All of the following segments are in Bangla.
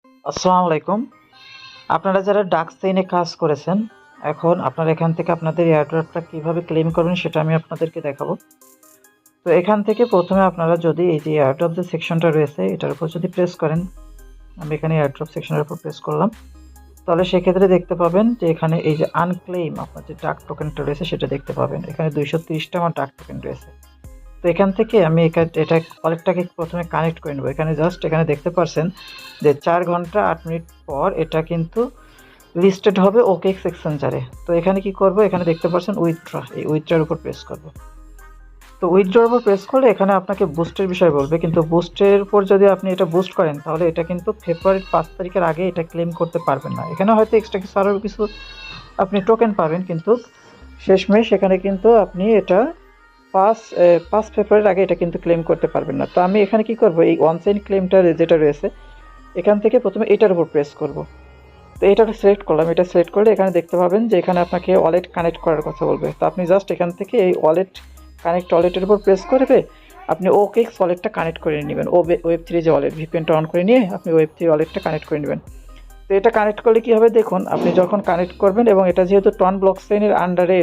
আসসালামু আলাইকুম। আপনারা যারা ডাক্সেইনে কাজ করেছেন, এখন আপনারা এখান থেকে আপনাদের এয়ারড্রপটা কিভাবে ক্লেম করবেন সেটা আমি আপনাদেরকে দেখাবো। তো এখান থেকে প্রথমে আপনারা যদি এই যে এয়ারড্রপ যে সেকশনটা রয়েছে এটার উপর যদি প্রেস করেন, আমি এখানে এয়ারড্রপ সেকশনের উপর প্রেস করলাম, তাহলে সেক্ষেত্রে দেখতে পাবেন যে এখানে এই যে আনক্লেম আপনার যে ডাক টোকেনটা রয়েছে সেটা দেখতে পাবেন। এখানে 230টা আমার ডাক টোকেন রয়েছে। তো এখান থেকে আমি এটা ওয়ালেটটাকে প্রথমে কানেক্ট করে নেব। এখানে জাস্ট এখানে দেখতে পারছেন যে 4 ঘন্টা 8 মিনিট পর এটা কিন্তু লিস্টেড হবে ওকেএক্স এক্সচেঞ্জারে। তো এখানে কি করব, এখানে দেখতে পাচ্ছেন উইথড্র, এই উইথড্রর উপর প্রেস করব। তো উইথড্রর উপর প্রেস করলে এখানে আপনাকে বুস্টের বিষয় বলবে, কিন্তু বুস্টের উপর যদি আপনি এটা বুস্ট করেন তাহলে এটা কিন্তু ফেব্রুয়ারির 5 তারিখের আগে এটা ক্লেম করতে পারবেন না। এখানে হয়তো এক্সট্রা কিছু আরও কিছু আপনি টোকেন পাবেন, কিন্তু শেষমেশ এখানে কিন্তু আপনি এটা 5 ফেব্রুয়ারির আগে এটা কিন্তু ক্লেম করতে পারবেন না। তো আমি এখানে কি করব, এই ওয়ান সাইন ক্লেমটা যেটা রয়েছে এখান থেকে প্রথমে এটার উপর প্রেস করব। তো এটা সিলেক্ট করলাম। এটা সিলেক্ট করলে এখানে দেখতে পাবেন যে এখানে আপনাকে ওয়ালেট কানেক্ট করার কথা বলবে। তো আপনি জাস্ট এখান থেকে এই ওয়ালেটের উপর প্রেস করবে, আপনি ওকেএক্স ওয়ালেটটা কানেক্ট করে নেবেন। ওয়েব3 যে ওয়ালেট, ভিপিএনটা অন করে নিয়ে আপনি ওয়েব3 ওয়ালেটটা কানেক্ট করে নেবেন। তো এটা কানেক্ট করলে কী হবে দেখুন, আপনি যখন কানেক্ট করবেন এবং এটা যেহেতু টন ব্লকচেইনের আন্ডারে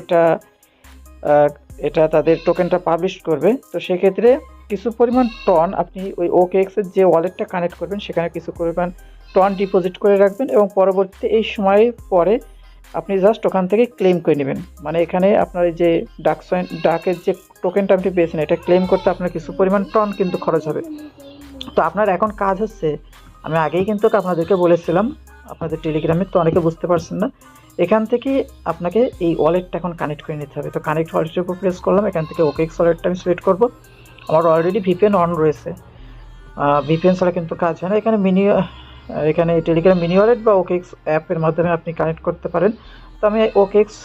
এটা তাদের টোকেনটা পাবলিশ করবে, তো সেক্ষেত্রে কিছু পরিমাণ টন আপনি ওই ওকেএক্সের যে ওয়ালেটটা কানেক্ট করবেন সেখানে কিছু পরিমাণ টন ডিপোজিট করে রাখবেন এবং পরবর্তীতে এই সময় পরে আপনি জাস্ট ওখান থেকে ক্লেম করে নেবেন। মানে এখানে আপনার এই যে ডাকের যে টোকেনটা আপনি পেয়েছেন এটা ক্লেম করতে আপনার কিছু পরিমাণ টন কিন্তু খরচ হবে। তো আপনার এখন কাজ হচ্ছে, আমি আগেই কিন্তু আপনাদেরকে বলেছিলাম, আপনাদের টেলিগ্রামে তো অনেকে বুঝতে পারছেন না, এখান থেকে আপনাকে এই ওয়ালেটটা এখন কানেক্ট করে নিতে হবে। তো কানেক্ট ওয়ালেটের উপর প্রেস করলাম, এখান থেকে ওকেএক্স ওয়ালেটটা আমি সিলেক্ট করব। আমার অলরেডি ভিপিএন অন রয়েছে, ভিপিএন ছাড়া কিন্তু কাজ হয় না। এখানে টেলিগ্রাম মিনি ওয়ালেট বা ওকেএক্স অ্যাপের মাধ্যমে আপনি কানেক্ট করতে পারেন। তো আমি ওকেএক্স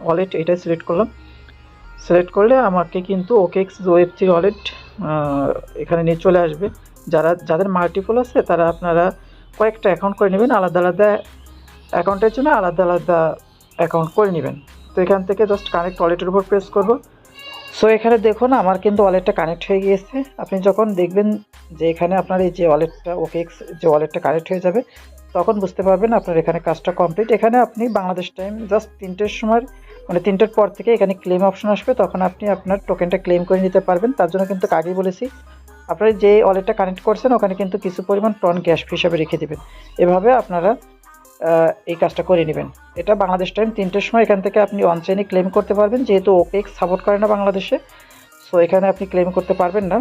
ওয়ালেট এটাই সিলেক্ট করলাম। সিলেক্ট করলে আমাকে কিন্তু ওকেএক্স ওয়েব3 ওয়ালেট এখানে নিয়ে চলে আসবে। যাদের মাল্টিপল আছে তারা আপনারা কয়েকটা অ্যাকাউন্ট করে নেবেন, আলাদা আলাদা অ্যাকাউন্টের জন্য আলাদা আলাদা অ্যাকাউন্ট করে নেবেন। তো এখান থেকে জাস্ট কানেক্ট ওয়ালেটের উপর প্রেস করব। সো এখানে দেখুন আমার কিন্তু ওয়ালেটটা কানেক্ট হয়ে গিয়েছে। আপনি যখন দেখবেন যে এখানে আপনার এই যে ওয়ালেটটা ওকেএক্স যে ওয়ালেটটা কানেক্ট হয়ে যাবে, তখন বুঝতে পারবেন আপনার এখানে কাজটা কমপ্লিট। এখানে আপনি বাংলাদেশ টাইম জাস্ট 3টের সময়, মানে 3টের পর থেকে এখানে ক্লেম অপশন আসবে, তখন আপনি আপনার টোকেনটা ক্লেম করে নিতে পারবেন। তার জন্য কিন্তু আগেই বলেছি, আপনারা যে ওয়ালেটটা কানেক্ট করছেন ওখানে কিন্তু কিছু পরিমাণ টন ক্যাশ হিসাবে রেখে দেবেন। এভাবে আপনারা এই কাজটা করে নেবেন। এটা বাংলাদেশ টাইম 3টের সময় এখান থেকে আপনি অনচাইনে ক্লেম করতে পারবেন, যেহেতু ওকেএক্স সাপোর্ট করে না বাংলাদেশে, সো এখানে আপনি ক্লেম করতে পারবেন না।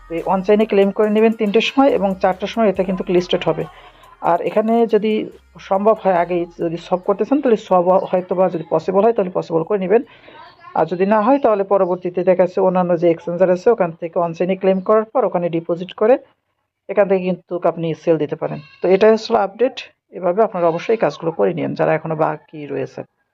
তো এই অনচাইনে ক্লেম করে নেবেন 3টের সময় এবং 4টার সময় এটা কিন্তু লিস্টেড হবে। আর এখানে যদি সম্ভব হয় আগেই যদি সলভ করতে চান তাহলে সব হয়তো, বা যদি পসিবল হয় তাহলে পসিবল করে নেবেন। আর যদি না হয় তাহলে পরবর্তীতে দেখা যাচ্ছে অন্যান্য যে এক্সচেঞ্জার আছে ওখান থেকে অনচাইনে ক্লেম করার পর ওখানে ডিপোজিট করে এখান থেকে কিন্তু আপনি সেল দিতে পারেন। তো এটাই আসলে আপডেট। এভাবে আপনারা অবশ্যই কাজগুলো করে নিন যারা এখনো বাকি রয়েছে।